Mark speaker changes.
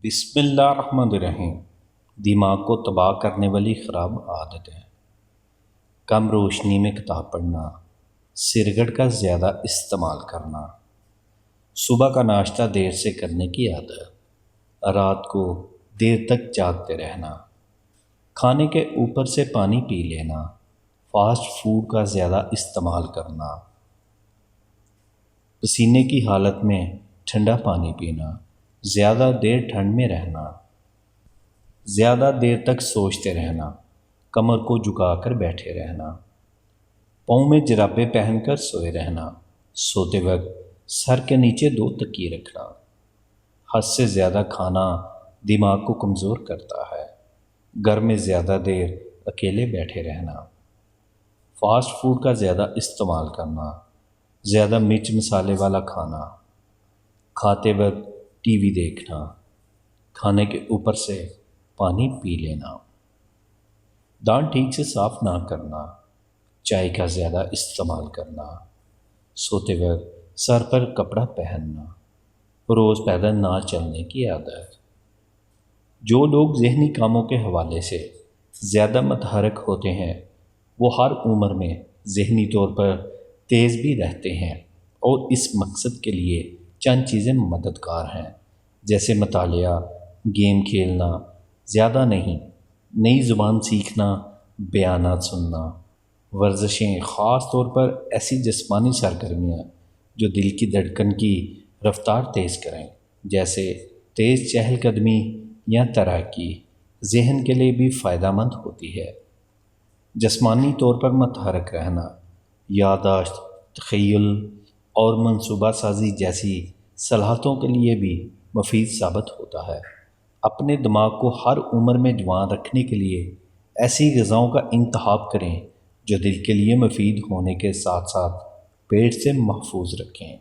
Speaker 1: بسم اللہ الرحمن الرحیم۔ دماغ کو تباہ کرنے والی خراب عادتیں: کم روشنی میں کتاب پڑھنا، سگریٹ کا زیادہ استعمال کرنا، صبح کا ناشتہ دیر سے کرنے کی عادت، رات کو دیر تک جاگتے رہنا، کھانے کے اوپر سے پانی پی لینا، فاسٹ فوڈ کا زیادہ استعمال کرنا، پسینے کی حالت میں ٹھنڈا پانی پینا، زیادہ دیر ٹھنڈ میں رہنا، زیادہ دیر تک سوچتے رہنا، کمر کو جھکا کر بیٹھے رہنا، پاؤں میں جرابیں پہن کر سوئے رہنا، سوتے وقت سر کے نیچے 2 تکیے رکھنا، حد سے زیادہ کھانا دماغ کو کمزور کرتا ہے، گھر میں زیادہ دیر اکیلے بیٹھے رہنا، فاسٹ فوڈ کا زیادہ استعمال کرنا، زیادہ مرچ مسالے والا کھانا، کھاتے وقت ٹی وی دیکھنا، کھانے کے اوپر سے پانی پی لینا، دانت ٹھیک سے صاف نہ کرنا، چائے کا زیادہ استعمال کرنا، سوتے وقت سر پر کپڑا پہننا، روز پیدل نہ چلنے کی عادت۔ جو لوگ ذہنی کاموں کے حوالے سے زیادہ متحرک ہوتے ہیں وہ ہر عمر میں ذہنی طور پر تیز بھی رہتے ہیں، اور اس مقصد کے لیے چند چیزیں مددگار ہیں، جیسے مطالعہ، گیم کھیلنا، زیادہ نہیں، نئی زبان سیکھنا، بیانات سننا، ورزشیں، خاص طور پر ایسی جسمانی سرگرمیاں جو دل کی دھڑکن کی رفتار تیز کریں، جیسے تیز چہل قدمی یا تیراکی، ذہن کے لیے بھی فائدہ مند ہوتی ہے۔ جسمانی طور پر متحرک رہنا یادداشت، تخیل اور منصوبہ سازی جیسی صلاحیتوں کے لیے بھی مفید ثابت ہوتا ہے۔ اپنے دماغ کو ہر عمر میں جوان رکھنے کے لیے ایسی غذاؤں کا انتخاب کریں جو دل کے لیے مفید ہونے کے ساتھ ساتھ پیٹ سے محفوظ رکھیں۔